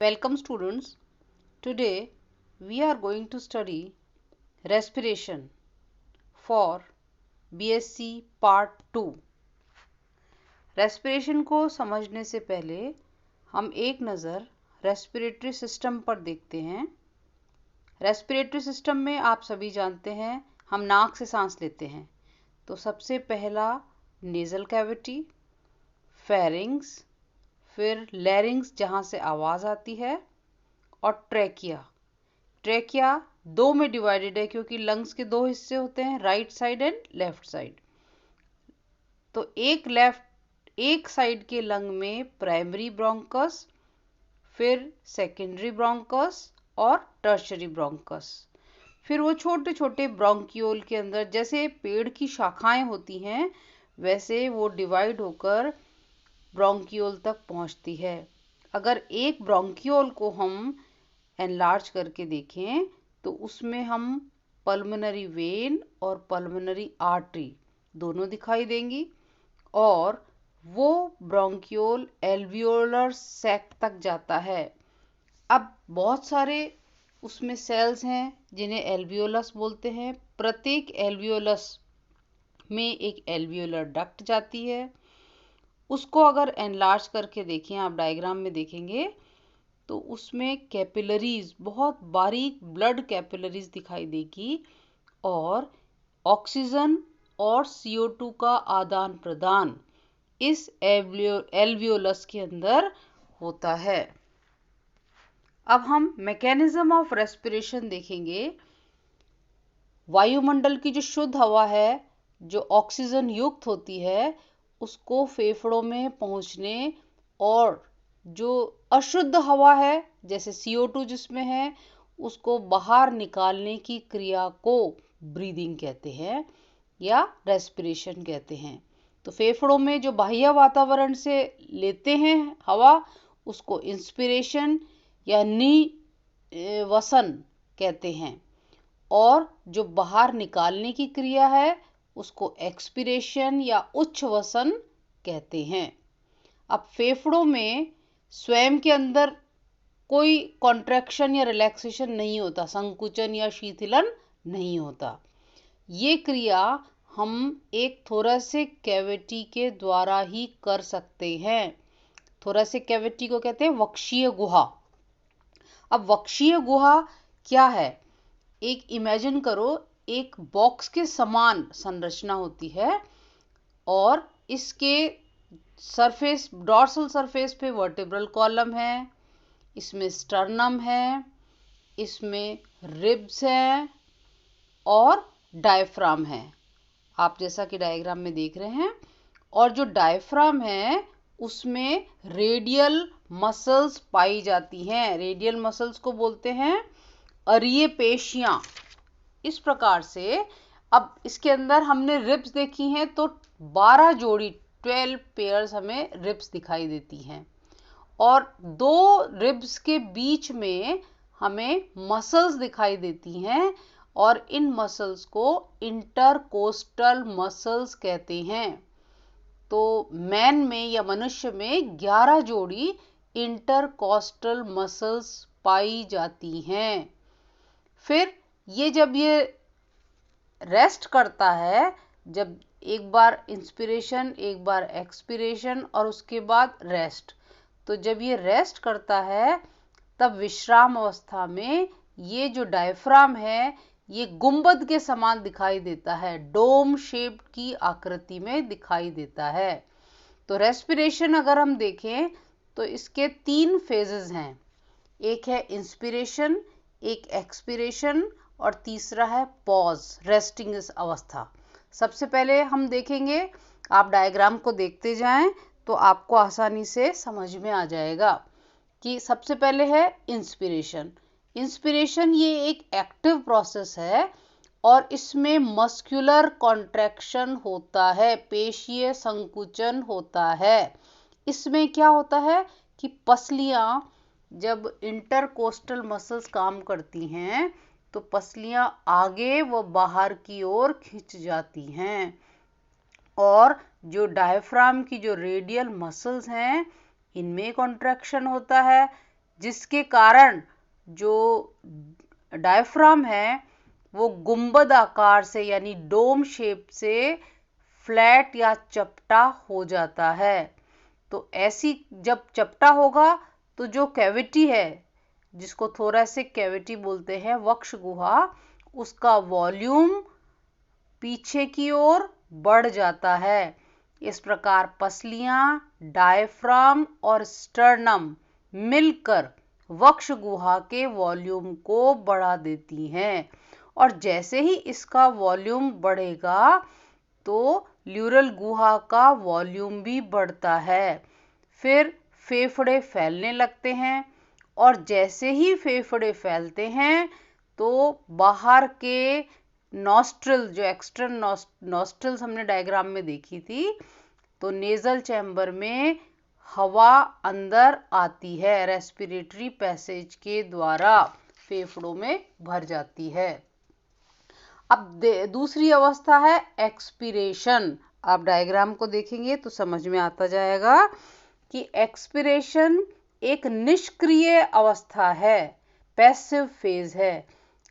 Welcome students. Today we are going to study respiration for BSc Part 2. Respiration को समझने से पहले हम एक नज़र रेस्पिरेटरी सिस्टम पर देखते हैं। रेस्पिरेटरी सिस्टम में आप सभी जानते हैं हम नाक से सांस लेते हैं। तो सबसे पहला नेज़ल कैविटी, फेरिंग्स, फिर लैरिंग्स जहाँ से आवाज़ आती है, और ट्रैकिया। ट्रैकिया दो में डिवाइडेड है क्योंकि लंग्स के दो हिस्से होते हैं, right side and left side. तो एक साइड के लंग में प्राइमरी ब्रोंकस, फिर सेकेंडरी ब्रोंकस और टर्शरी ब्रोंकस। फिर वो छोटे छोटे ब्रोंकियोल के अंदर जैसे पेड़ की शाखाएं होती हैं वैसे वो डिवाइड होकर ब्रोंकियोल तक पहुंचती है। अगर एक ब्रोंकियोल को हम एनलार्ज करके देखें तो उसमें हम पल्मोनरी वेन और पल्मोनरी आर्टरी दोनों दिखाई देंगी, और वो ब्रोंकियोल एल्वियोलर सैक तक जाता है। अब बहुत सारे उसमें सेल्स हैं जिन्हें एल्वियोलस बोलते हैं। प्रत्येक एल्वियोलस में एक एल्वियोलर डक्ट जाती है। उसको अगर एनलार्ज करके देखें, आप डायग्राम में देखेंगे तो उसमें कैपिलरीज, बहुत बारीक ब्लड कैपिलरीज दिखाई देगी, और ऑक्सीजन और CO2 का आदान प्रदान इस एल्वियोलस के अंदर होता है। अब हम मैकेनिज्म ऑफ रेस्पिरेशन देखेंगे। वायुमंडल की जो शुद्ध हवा है, जो ऑक्सीजन युक्त होती है, उसको फेफड़ों में पहुंचने, और जो अशुद्ध हवा है जैसे CO2 जिसमें है, उसको बाहर निकालने की क्रिया को ब्रीदिंग कहते हैं या रेस्पिरेशन कहते हैं। तो फेफड़ों में जो बाह्य वातावरण से लेते हैं हवा, उसको इंस्पिरेशन या निवसन कहते हैं, और जो बाहर निकालने की क्रिया है उसको एक्सपिरेशन या उच्छ्वसन कहते हैं। अब फेफड़ों में स्वयं के अंदर कोई कॉन्ट्रैक्शन या रिलैक्सेशन नहीं होता, संकुचन या शीतलन नहीं होता। ये क्रिया हम एक थोरैसिक कैविटी के द्वारा ही कर सकते हैं। थोरैसिक कैविटी को कहते हैं वक्षीय गुहा। अब वक्षीय गुहा क्या है? एक इमेजिन करो, एक बॉक्स के समान संरचना होती है, और इसके सरफेस, डॉर्सल सरफेस पे वर्टेब्रल कॉलम है, इसमें स्टर्नम है, इसमें रिब्स हैं और डायफ्राम है, आप जैसा कि डायग्राम में देख रहे हैं। और जो डायफ्राम है उसमें रेडियल मसल्स पाई जाती हैं। रेडियल मसल्स को बोलते हैं अरीय पेशियां। इस प्रकार से अब इसके अंदर हमने रिब्स देखी हैं तो 12 जोड़ी 12 पेयर्स हमें रिब्स दिखाई देती हैं, और दो रिब्स के बीच में हमें मसल्स दिखाई देती हैं, और इन मसल्स को इंटरकोस्टल मसल्स कहते हैं। तो मैन में या मनुष्य में 11 जोड़ी इंटरकोस्टल मसल्स पाई जाती हैं। फिर जब ये रेस्ट करता है, जब एक बार इंस्पिरेशन, एक बार एक्सपिरेशन और उसके बाद रेस्ट, तो जब ये रेस्ट करता है तब विश्राम अवस्था में ये जो डायफ्राम है ये गुंबद के समान दिखाई देता है, डोम शेप की आकृति में दिखाई देता है। तो रेस्पिरेशन अगर हम देखें तो इसके 3 फेजेस हैं। एक है इंस्पिरेशन, एक एक्सपिरेशन, और तीसरा है पॉज, रेस्टिंग अवस्था। सबसे पहले हम देखेंगे, आप डायग्राम को देखते जाएं तो आपको आसानी से समझ में आ जाएगा कि सबसे पहले है इंस्पिरेशन। इंस्पिरेशन ये एक एक्टिव प्रोसेस है और इसमें मस्कुलर कॉन्ट्रैक्शन होता है, पेशीय संकुचन होता है। इसमें क्या होता है कि पसलियां, जब इंटरकोस्टल मसल्स काम करती हैं तो पसलियां आगे व बाहर की ओर खिंच जाती हैं, और जो डायफ्राम की जो रेडियल मसल्स हैं इनमें कॉन्ट्रैक्शन होता है, जिसके कारण जो डायफ्राम है वो गुंबद आकार से यानी डोम शेप से फ्लैट या चपटा हो जाता है। तो ऐसी जब चपटा होगा तो जो कैविटी है, जिसको थोरैसिक कैविटी बोलते हैं, वक्ष गुहा, उसका वॉल्यूम पीछे की ओर बढ़ जाता है। इस प्रकार पसलियां, डायफ्राम और स्टर्नम मिलकर वक्ष गुहा के वॉल्यूम को बढ़ा देती हैं और जैसे ही इसका वॉल्यूम बढ़ेगा तो ल्यूरल गुहा का वॉल्यूम भी बढ़ता है। फिर फेफड़े फैलने लगते हैं और जैसे ही फेफड़े फैलते हैं तो बाहर के नॉस्ट्रल, जो एक्सटर्नल नॉस्ट्रल्स हमने डायग्राम में देखी थी, तो नेजल चैम्बर में हवा अंदर आती है, रेस्पिरेटरी पैसेज के द्वारा फेफड़ों में भर जाती है। अब दूसरी अवस्था है एक्सपीरेशन। आप डायग्राम को देखेंगे तो समझ में आता जाएगा कि एक्सपीरेशन एक निष्क्रिय अवस्था है, पैसिव फेज है।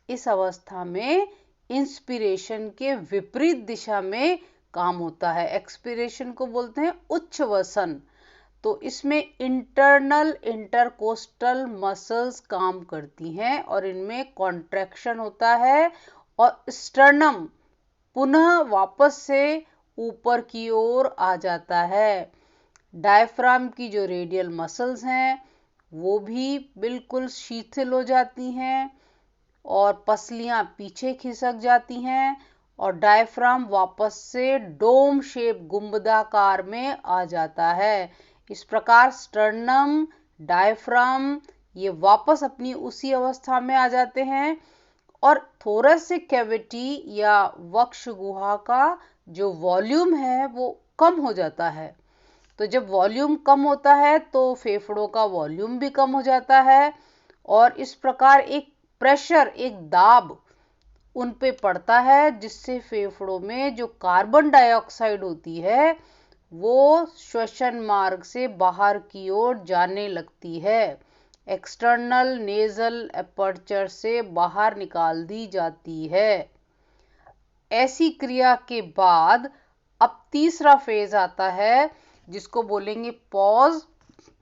इस अवस्था में इंस्पिरेशन के विपरीत दिशा में काम होता है। एक्सपीरेशन को बोलते हैं उच्छ्वसन। तो इसमें इंटरनल इंटरकोस्टल मसल्स काम करती हैं और इनमें कॉन्ट्रैक्शन होता है और स्टर्नम पुनः वापस से ऊपर की ओर आ जाता है। डायफ्राम की जो रेडियल मसल्स हैं वो भी बिल्कुल शिथिल हो जाती हैं और पसलियां पीछे खिसक जाती हैं और डायफ्राम वापस से डोम शेप गुंबदाकार में आ जाता है। इस प्रकार स्टर्नम, डायफ्राम ये वापस अपनी उसी अवस्था में आ जाते हैं और थोरैसिक कैविटी या वक्ष गुहा का जो वॉल्यूम है वो कम हो जाता है। तो जब वॉल्यूम कम होता है तो फेफड़ों का वॉल्यूम भी कम हो जाता है और इस प्रकार एक प्रेशर, एक दाब उन पे पड़ता है जिससे फेफड़ों में जो कार्बन डाइऑक्साइड होती है वो श्वसन मार्ग से बाहर की ओर जाने लगती है, एक्सटर्नल नेजल एपर्चर से बाहर निकाल दी जाती है। ऐसी क्रिया के बाद अब तीसरा फेज आता है जिसको बोलेंगे पॉज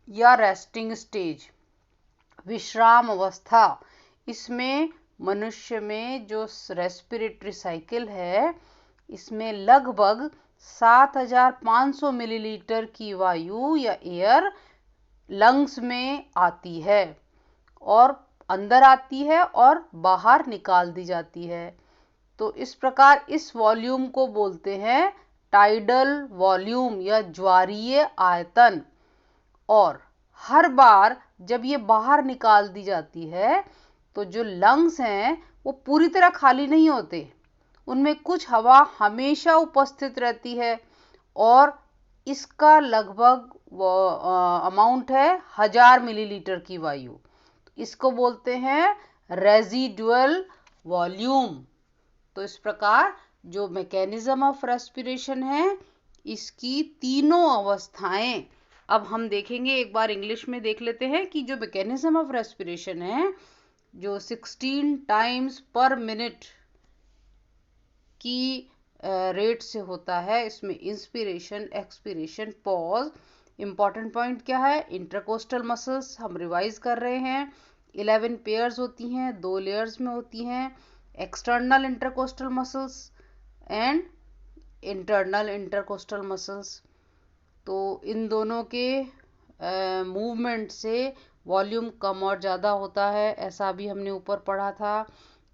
या रेस्टिंग स्टेज, विश्राम अवस्था। इसमें मनुष्य में जो रेस्पिरेटरी साइकिल है इसमें लगभग 7500 मिलीलीटर की वायु या एयर लंग्स में आती है और अंदर आती है और बाहर निकाल दी जाती है। तो इस प्रकार इस वॉल्यूम को बोलते हैं टाइडल वॉल्यूम या ज्वारीय आयतन। और हर बार जब ये बाहर निकाल दी जाती है तो जो लंग्स हैं वो पूरी तरह खाली नहीं होते, उनमें कुछ हवा हमेशा उपस्थित रहती है और इसका लगभग अमाउंट है 1000 मिलीलीटर की वायु। इसको बोलते हैं रेजिडुअल वॉल्यूम। तो इस प्रकार जो मैकेनिज्म ऑफ रेस्पिरेशन है इसकी तीनों अवस्थाएं अब हम देखेंगे। एक बार इंग्लिश में देख लेते हैं कि जो मैकेनिज्म ऑफ रेस्पिरेशन है जो 16 टाइम्स पर मिनट की रेट से होता है, इसमें inspiration, expiration, pause. Important point क्या है, इंटरकोस्टल मसल्स हम रिवाइज कर रहे हैं। 11 पेयर्स होती हैं, 2 लेयर्स में होती हैं, external intercostal muscles and internal intercostal muscles. तो इन दोनों के मूवमेंट से वॉल्यूम कम और ज़्यादा होता है, ऐसा भी हमने ऊपर पढ़ा था।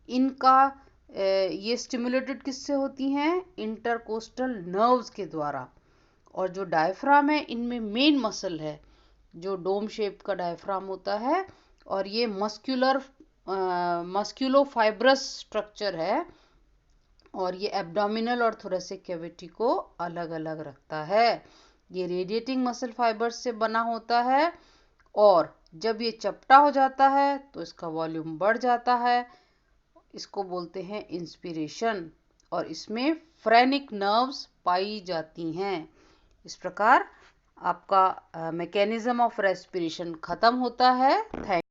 इनका ये स्टिमुलेटेड किससे होती हैं, इंटरकोस्टल नर्व्स के द्वारा। और जो डायफ्राम है इनमें मेन मसल है जो डोम शेप का डायफ्राम होता है और ये मस्क्यूलो फाइब्रस स्ट्रक्चर है और ये एब्डोमिनल और थोरेसिक कैविटी को अलग अलग रखता है। ये रेडिएटिंग मसल फाइबर्स से बना होता है और जब ये चपटा हो जाता है तो इसका वॉल्यूम बढ़ जाता है, इसको बोलते हैं इंस्पिरेशन और इसमें फ्रेनिक नर्व्स पाई जाती हैं। इस प्रकार आपका मैकेनिज्म ऑफ रेस्पिरेशन खत्म होता है। थैंक